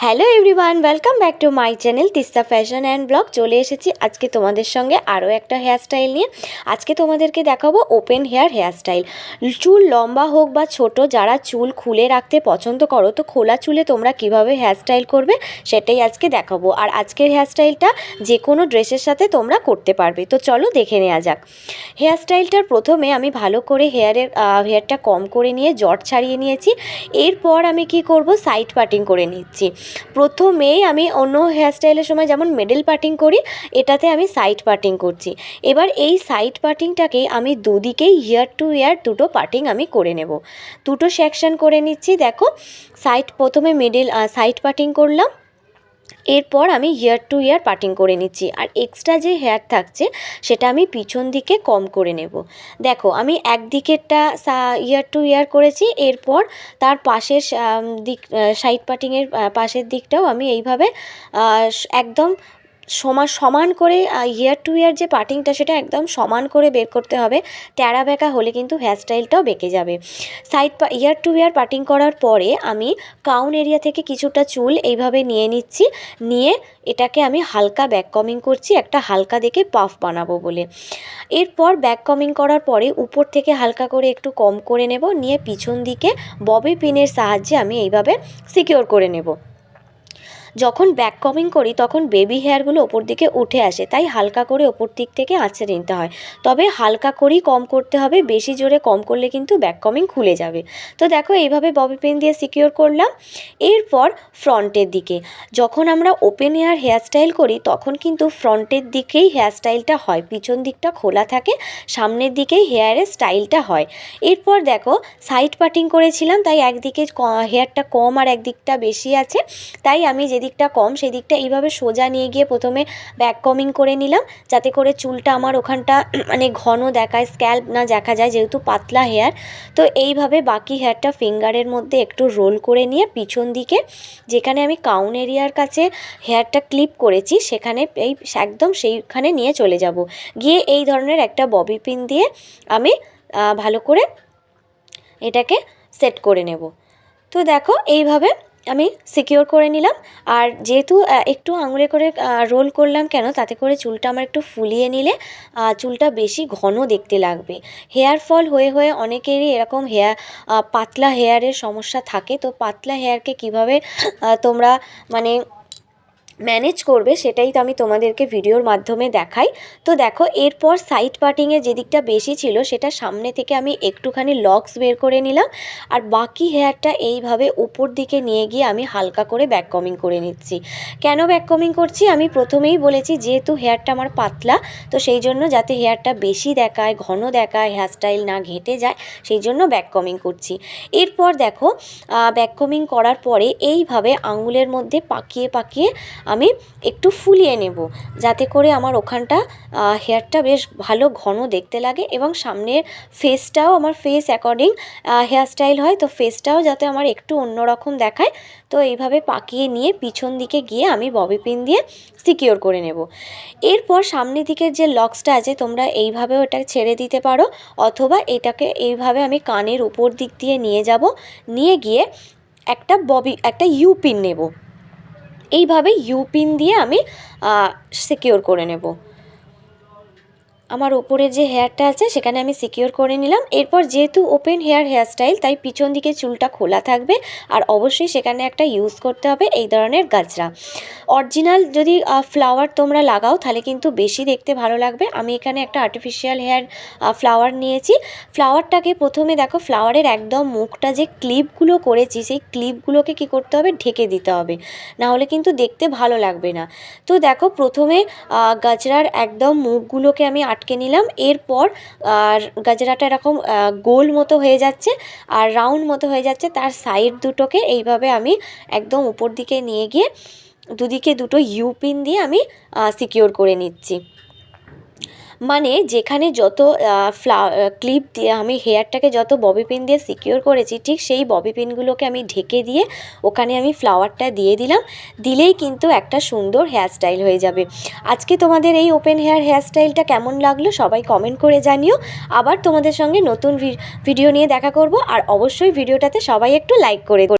Hello everyone, welcome back to my channel Teesta fashion and blog. চলে এসেছি আজকে তোমাদের সঙ্গে আরও একটা হেয়ারস্টাইল নিয়ে। আজকে তোমাদেরকে দেখাবো ওপেন হেয়ারস্টাইল। চুল লম্বা হোক বা ছোট, যারা চুল খুলে রাখতে পছন্দ করো, তো খোলা চুলে তোমরা কিভাবে হেয়ারস্টাইল করবে সেটাই আজকে দেখাবো। আর আজকের হেয়ারস্টাইলটা যে কোনো ড্রেসের সাথে তোমরা করতে পারবে। তো চলো দেখে নেওয়া যাক। হেয়ারস্টাইলটার প্রথমে আমি ভালো করে হেয়ারটা কম করে নিয়ে জট ছাড়িয়ে নিয়েছি। এরপর আমি কি করব, সাইড পার্টিং করে নিচ্ছি। প্রথমেই আমি অন্য হেয়ারস্টাইলের সময় যেমন মিডল পার্টিং করি, এটাতে আমি সাইড পার্টিং করছি। এবার এই সাইড পার্টিংটাকেই আমি দুদিকেই ইয়ার টু ইয়ার দুটো পার্টিং আমি করে নেব। দুটো সেকশন করে নিচ্ছি। দেখো, প্রথমে সাইড পার্টিং করলাম, এরপর আমি ইয়ার টু ইয়ার পার্টিং করে নিচ্ছি। আর এক্সট্রা যে হেয়ার থাকছে সেটা আমি পিছন দিকে কম করে নেব। দেখো, আমি একদিকেরটা ইয়ার টু ইয়ার করেছি, এরপর তার পাশের সাইড পার্টিংয়ের পাশের দিকটাও আমি এইভাবে একদম সমান করে ইয়ার টু ইয়ার যে পার্টিংটা সেটা একদম সমান করে বের করতে হবে। ট্যাড়া বেঁকা হলে কিন্তু হেয়ারস্টাইলটাও বেঁকে যাবে। ইয়ার টু ইয়ার পার্টিং করার পরে আমি কাউন এরিয়া থেকে কিছুটা চুল এইভাবে নিয়ে নিচ্ছি। নিয়ে এটাকে আমি হালকা ব্যাক কমিং করছি, একটা হালকা দেখে পাফ বানাবো বলে। এরপর ব্যাক কমিং করার পরে উপর থেকে হালকা করে একটু কম করে নেব, নিয়ে পিছন দিকে ববি পিনের সাহায্যে আমি এইভাবে সিকিওর করে নেব। যখন ব্যাক কমিং করি তখন বেবি হেয়ারগুলো ওপর দিকে উঠে আসে, তাই হালকা করে ওপর দিক থেকে আঁচড়ে নিতে হয়। তবে হালকা করেই কম করতে হবে, বেশি জোরে কম করলে কিন্তু ব্যাক কমিং খুলে যাবে। তো দেখো, এইভাবে ববি পিন দিয়ে সিকিওর করলাম। এরপর ফ্রন্টের দিকে যখন আমরা ওপেন হেয়ারস্টাইল করি তখন কিন্তু ফ্রন্টের দিকেই হেয়ারস্টাইলটা হয়, পিছন দিকটা খোলা থাকে, সামনের দিকেই হেয়ারের স্টাইলটা হয়। এরপর দেখো, সাইড পার্টিং করেছিলাম, তাই একদিকে হেয়ারটা কম আর একদিকটা বেশি আছে, তাই আমি দিকটা কম সেই দিকটা এইভাবে সোজা নিয়ে গিয়ে প্রথমে ব্যাক কমিং করে নিলাম, যাতে করে চুলটা আমার ওখানটা মানে ঘন দেখায়, স্ক্যাল্প না দেখা যায়, যেহেতু পাতলা হেয়ার। তো এইভাবে বাকি হেয়ারটা ফিঙ্গারের মধ্যে একটু রোল করে নিয়ে পিছন দিকে যেখানে আমি কাউন এরিয়ার কাছে হেয়ারটা ক্লিপ করেছি সেখানে একদম সেইখানে নিয়ে চলে যাব। গিয়ে এই ধরনের একটা ববি পিন দিয়ে আমি ভালো করে এটাকে সেট করে নেব। তো দেখো, এইভাবে আমি সিকিওর করে নিলাম। আর যেহেতু একটু আঙুলে করে রোল করলাম কেন, তাতে করে চুলটা আমার একটু ফুলিয়ে নিলে চুলটা বেশি ঘন দেখতে লাগবে। হেয়ার ফল হয়ে হয়ে অনেকেরই এরকম পাতলা হেয়ারের সমস্যা থাকে। তো পাতলা হেয়ারকে কিভাবে তোমরা মানে ম্যানেজ করবে সেটাই তো আমি তোমাদেরকে ভিডিওর মাধ্যমে দেখাই। তো দেখো, এরপর সাইড পার্টিংয়ে যে দিকটা বেশি ছিল সেটা সামনে থেকে আমি একটুখানি লক্স বের করে নিলাম, আর বাকি হেয়ারটা এইভাবে উপর দিকে নিয়ে গিয়ে আমি হালকা করে ব্যাক কমিং করে নিচ্ছি। কেন ব্যাক কমিং করছি আমি প্রথমেই বলেছি, যেহেতু হেয়ারটা আমার পাতলা, তো সেই জন্য যাতে হেয়ারটা বেশি দেখায়, ঘন দেখায়, হেয়ারস্টাইল না ঘেঁটে যায়, সেই জন্য ব্যাক কমিং করছি। এরপর দেখো, ব্যাক কমিং করার পরে এইভাবে আঙুলের মধ্যে পাকিয়ে পাকিয়ে আমি একটু ফুলিয়ে নেব, যাতে করে আমার ওখানটা হেয়ারটা বেশ ভালো ঘন দেখতে লাগে এবং সামনের ফেসটাও আমার ফেস অ্যাকর্ডিং হেয়ারস্টাইল হয়, তো ফেসটাও যাতে আমার একটু অন্যরকম দেখায়। তো এইভাবে পাকিয়ে নিয়ে পিছন দিকে গিয়ে আমি ববি পিন দিয়ে সিকিওর করে নেব। এরপর সামনের দিকের যে লক্সটা আছে তোমরা এইভাবেও এটা ছেড়ে দিতে পারো, অথবা এটাকে এইভাবে আমি কানের উপর দিক দিয়ে নিয়ে যাব, নিয়ে গিয়ে একটা ইউ পিন নেব। এইভাবে ইউ পিন দিয়ে আমি সিকিওর করে নেব। আমার উপরের যে হেয়ারটা আছে সেখানে আমি সিকিওর করে নিলাম। এরপর যেহেতু ওপেন হেয়ারস্টাইল, তাই পিছন দিকে চুলটা খোলা থাকবে, আর অবশ্যই সেখানে একটা ইউজ করতে হবে এই ধরনের গাজরা। অরিজিনাল যদি ফ্লাওয়ার তোমরা লাগাও তাহলে কিন্তু বেশি দেখতে ভালো লাগবে। আমি এখানে একটা আর্টিফিশিয়াল ফ্লাওয়ার নিয়েছি। ফ্লাওয়ারটাকে প্রথমে দেখো, ফ্লাওয়ারের একদম মুখটা যে ক্লিপগুলো করেছি সেই ক্লিপগুলোকে কি করতে হবে, ঢেকে দিতে হবে, না হলে কিন্তু দেখতে ভালো লাগবে না। তো দেখো, প্রথমে গাজরার একদম মুখগুলোকে আমি আটকে নিলাম। এরপর গাজরাটা এরকম গোল মতো হয়ে যাচ্ছে আর রাউন্ড মতো হয়ে যাচ্ছে, তার সাইড দুটোকে এইভাবে আমি একদম উপর দিকে নিয়ে গিয়ে দুদিকে দুটো ইউ পিন দিয়ে আমি সিকিওর করে নিচ্ছি। মানে যেখানে যত ক্লিপ দিয়ে আমি হেয়ারটাকে যত ববি পিন দিয়ে সিকিওর করেছি, ঠিক সেই ববি পিনগুলোকে আমি ঢেকে দিয়ে ওখানে আমি ফ্লাওয়ারটা দিয়ে দিলাম। দিলেই কিন্তু একটা সুন্দর হেয়ারস্টাইল হয়ে যাবে। আজকে তোমাদের এই ওপেন হেয়ারস্টাইলটা কেমন লাগলো সবাই কমেন্ট করে জানিও। আবার তোমাদের সঙ্গে নতুন ভিডিও নিয়ে দেখা করব, আর অবশ্যই ভিডিওটাতে সবাই একটু লাইক করে